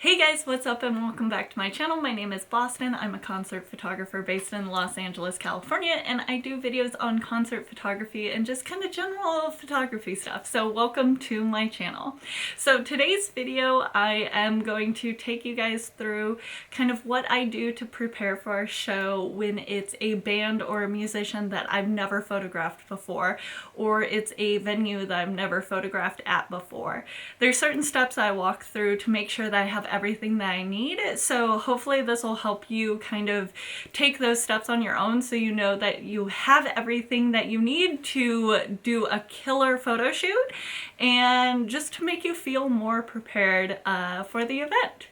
Hey guys, what's up and welcome back to my channel. My name is Boston. I'm a concert photographer based in Los Angeles, California, and I do videos on concert photography and just kind of general photography stuff. So welcome to my channel. So today's video, I am going to take you guys through kind of what I do to prepare for our show when it's a band or a musician that I've never photographed before, or it's a venue that I've never photographed at before. There's certain steps I walk through to make sure that I have everything that I need, so hopefully this will help you kind of take those steps on your own so you know that you have everything that you need to do a killer photo shoot and just to make you feel more prepared for the event.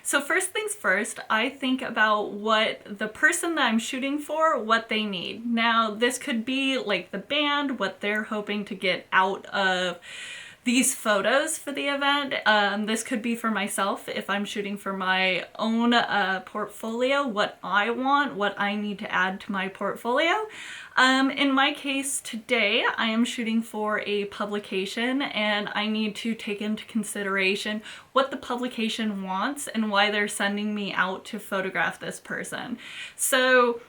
So first things first, I think about what the person that I'm shooting for, what they need. Now this could be like the band, what they're hoping to get out of these photos for the event. This could be for myself if I'm shooting for my own portfolio, what I want, what I need to add to my portfolio. In my case today, I am shooting for a publication and I need to take into consideration what the publication wants and why they're sending me out to photograph this person. So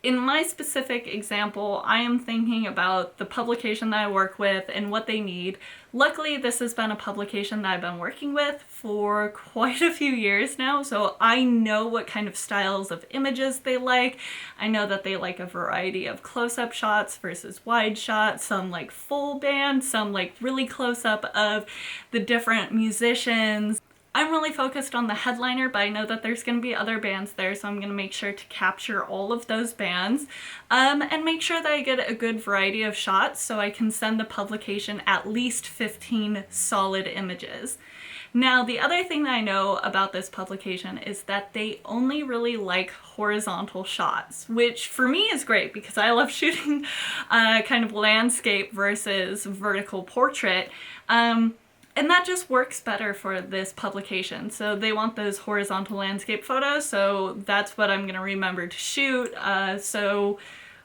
in my specific example, I am thinking about the publication that I work with and what they need. Luckily, this has been a publication that I've been working with for quite a few years now, so I know what kind of styles of images they like. I know that they like a variety of close-up shots versus wide shots, some like full band, some like really close-up of the different musicians. I'm really focused on the headliner, but I know that there's going to be other bands there, so I'm going to make sure to capture all of those bands and make sure that I get a good variety of shots so I can send the publication at least 15 solid images. Now, the other thing that I know about this publication is that they only really like horizontal shots, which for me is great because I love shooting kind of landscape versus vertical portrait. And that just works better for this publication. So they want those horizontal landscape photos, so that's what I'm gonna remember to shoot. So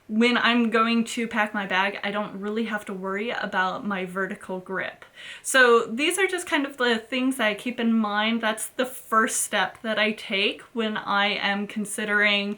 when I'm going to pack my bag, I don't really have to worry about my vertical grip. So these are just kind of the things that I keep in mind. That's the first step that I take when I am considering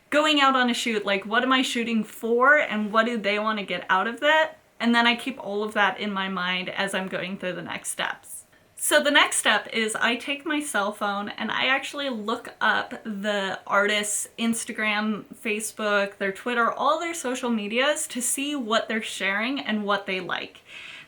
going out on a shoot. Like, what am I shooting for and what do they want to get out of that? And then I keep all of that in my mind as I'm going through the next steps. So the next step is I take my cell phone and I actually look up the artist's Instagram, Facebook, their Twitter, all their social medias to see what they're sharing and what they like.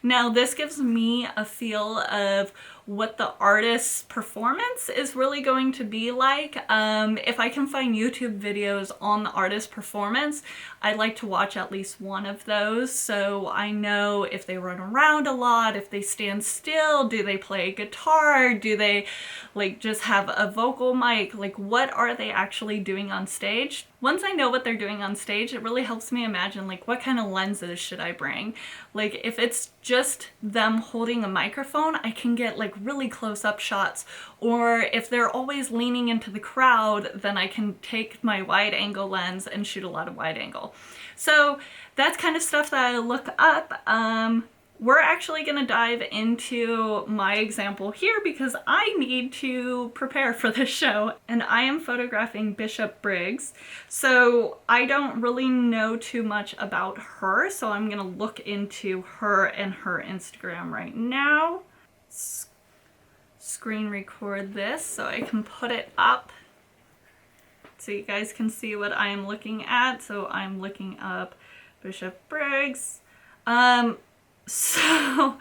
Now this gives me a feel of what the artist's performance is really going to be like. If I can find YouTube videos on the artist's performance, I'd like to watch at least one of those so I know if they run around a lot, if they stand still, do they play a guitar, do they like just have a vocal mic, like what are they actually doing on stage? Once I know what they're doing on stage, it really helps me imagine like what kind of lenses should I bring. Like if it's just them holding a microphone, I can get like really close-up shots, or if they're always leaning into the crowd, then I can take my wide angle lens and shoot a lot of wide angle. So that's kind of stuff that I look up. We're actually going to dive into my example here because I need to prepare for this show, and I am photographing Bishop Briggs. So I don't really know too much about her, so I'm going to look into her and her Instagram right now. Screen record this so I can put it up so you guys can see what I am looking at. So I'm looking up Bishop Briggs. So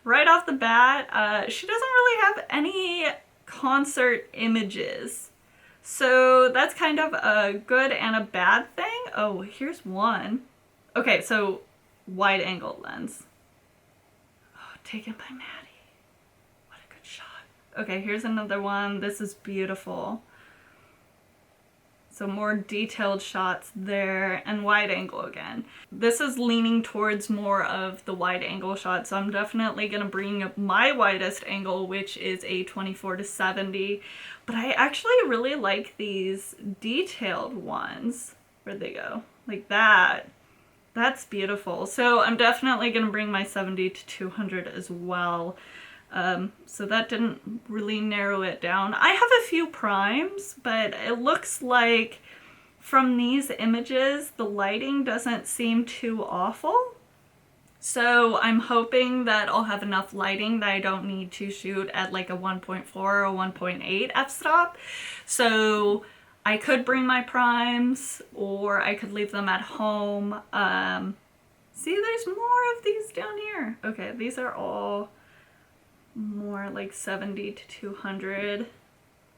right off the bat, she doesn't really have any concert images. So that's kind of a good and a bad thing. Oh, here's one. Okay, so wide angle lens. Oh, taken by Maddie. What a good shot. Okay, here's another one. This is beautiful. So more detailed shots there, and wide angle again. This is leaning towards more of the wide angle shot, so I'm definitely gonna bring up my widest angle, which is a 24-70. But I actually really like these detailed ones. Where'd they go? Like that. That's beautiful. So I'm definitely gonna bring my 70-200 as well. So that didn't really narrow it down. I have a few primes, but it looks like from these images, the lighting doesn't seem too awful. So I'm hoping that I'll have enough lighting that I don't need to shoot at like a 1.4 or 1.8 f-stop. So I could bring my primes, or I could leave them at home. See, there's more of these down here. Okay, these are all more like 70 to 200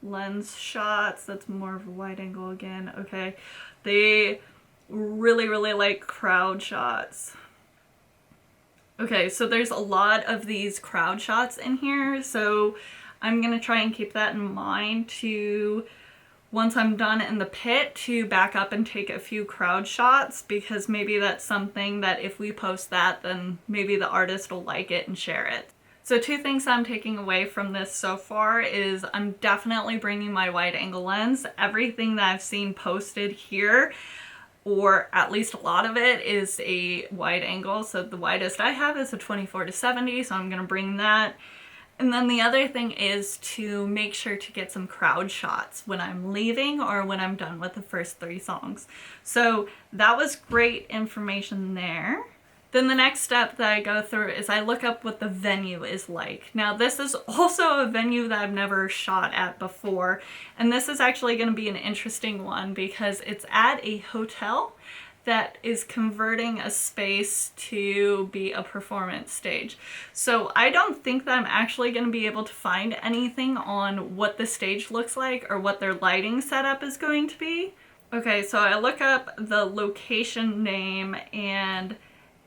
lens shots. That's more of a wide angle again. Okay, they really like crowd shots. Okay, so there's a lot of these crowd shots in here, so I'm gonna try and keep that in mind to, once I'm done in the pit, to back up and take a few crowd shots, because maybe that's something that if we post that, then maybe the artist will like it and share it. So 2 things I'm taking away from this so far is I'm definitely bringing my wide angle lens. Everything that I've seen posted here, or at least a lot of it, is a wide angle. So the widest I have is a 24 to 70, so I'm gonna bring that. And then the other thing is to make sure to get some crowd shots when I'm leaving or when I'm done with the first 3 songs. So that was great information there. Then the next step that I go through is I look up what the venue is like. Now this is also a venue that I've never shot at before, and this is actually going to be an interesting one because it's at a hotel that is converting a space to be a performance stage. So I don't think that I'm actually going to be able to find anything on what the stage looks like or what their lighting setup is going to be. Okay, so I look up the location name and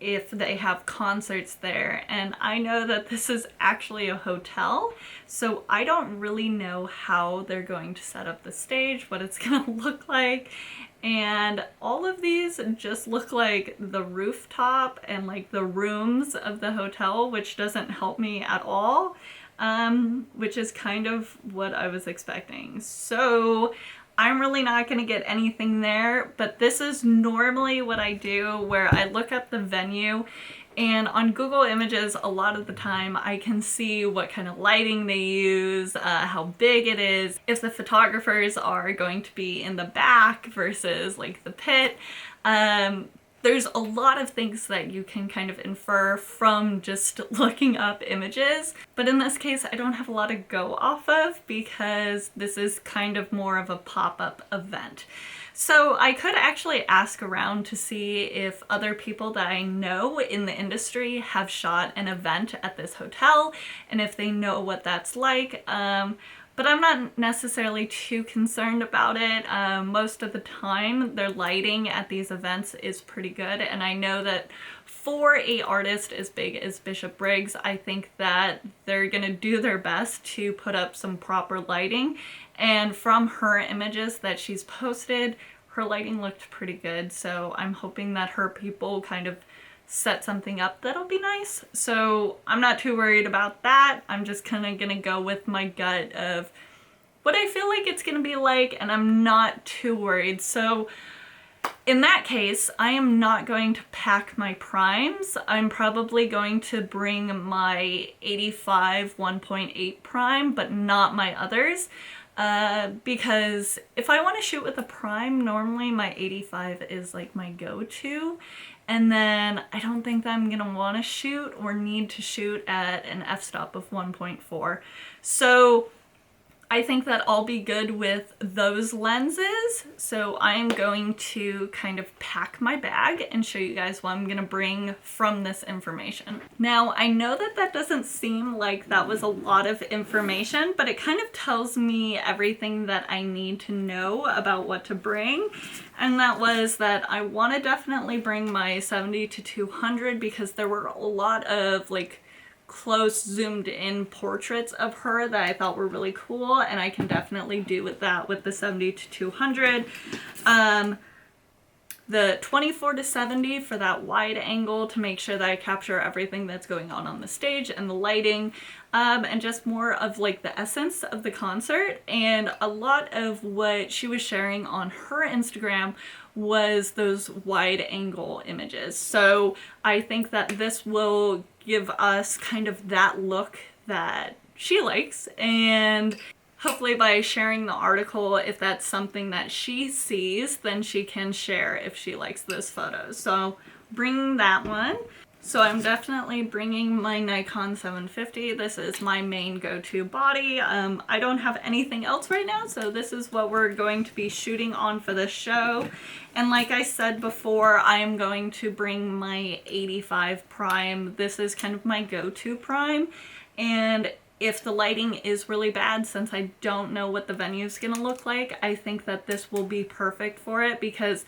if they have concerts there, and I know that this is actually a hotel, so I don't really know how they're going to set up the stage, what it's gonna look like, and all of these just look like the rooftop and like the rooms of the hotel, which doesn't help me at all, which is kind of what I was expecting. So I'm really not going to get anything there, but this is normally what I do, where I look up the venue, and on Google Images a lot of the time I can see what kind of lighting they use, how big it is, if the photographers are going to be in the back versus like the pit. There's a lot of things that you can kind of infer from just looking up images, but in this case I don't have a lot to go off of because this is kind of more of a pop-up event. So I could actually ask around to see if other people that I know in the industry have shot an event at this hotel and if they know what that's like. But I'm not necessarily too concerned about it. Most of the time their lighting at these events is pretty good, and I know that for an artist as big as Bishop Briggs, I think that they're gonna do their best to put up some proper lighting, and from her images that she's posted, her lighting looked pretty good, so I'm hoping that her people kind of set something up that'll be nice. So I'm not too worried about that. I'm just kind of gonna go with my gut of what I feel like it's gonna be like, and I'm not too worried. So in that case, I am not going to pack my primes. I'm probably going to bring my 85 1.8 prime, but not my others. Because if I want to shoot with a prime, normally my 85 is like my go-to. And then I don't think that I'm gonna want to shoot or need to shoot at an f-stop of 1.4. So I think that I'll be good with those lenses. So I'm going to kind of pack my bag and show you guys what I'm gonna bring from this information. Now, I know that that doesn't seem like that was a lot of information, but it kind of tells me everything that I need to know about what to bring. And that was that I want to definitely bring my 70 to 200 because there were a lot of like close zoomed in portraits of her that I thought were really cool, and I can definitely do with that with the 70 to 200. The 24 to 70 for that wide angle to make sure that I capture everything that's going on the stage and the lighting, and just more of like the essence of the concert. And a lot of what she was sharing on her Instagram was those wide angle images. So I think that this will give us kind of that look that she likes, and hopefully by sharing the article, if that's something that she sees, then she can share if she likes those photos. So bring that one. So I'm definitely bringing my Nikon 750. This is my main go-to body. I don't have anything else right now, so this is what we're going to be shooting on for this show. And like I said before, I am going to bring my 85 prime. This is kind of my go-to prime. And if the lighting is really bad, since I don't know what the venue is gonna look like, I think that this will be perfect for it because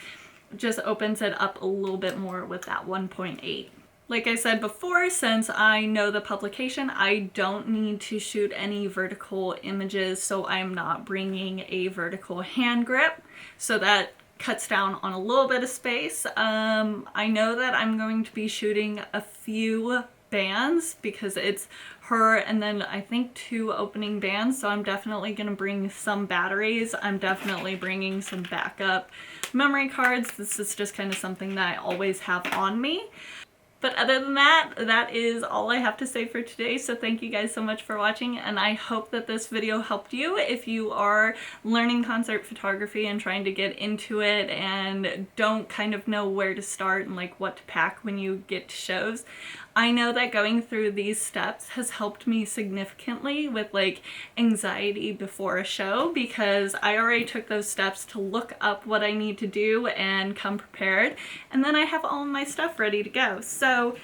it just opens it up a little bit more with that 1.8. Like I said before, since I know the publication, I don't need to shoot any vertical images, so I'm not bringing a vertical hand grip, so that cuts down on a little bit of space. I know that I'm going to be shooting a few bands because it's her and then I think 2 opening bands, so I'm definitely going to bring some batteries. I'm definitely bringing some backup memory cards. This is just kind of something that I always have on me. But other than that, that is all I have to say for today. So thank you guys so much for watching, and I hope that this video helped you if you are learning concert photography and trying to get into it and don't kind of know where to start and like what to pack when you get to shows. I know that going through these steps has helped me significantly with like anxiety before a show, because I already took those steps to look up what I need to do and come prepared, and then I have all of my stuff ready to go. So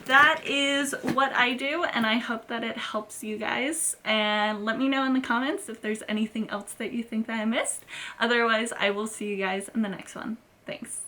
that is what I do, and I hope that it helps you guys, and let me know in the comments if there's anything else that you think that I missed. Otherwise, I will see you guys in the next one. Thanks.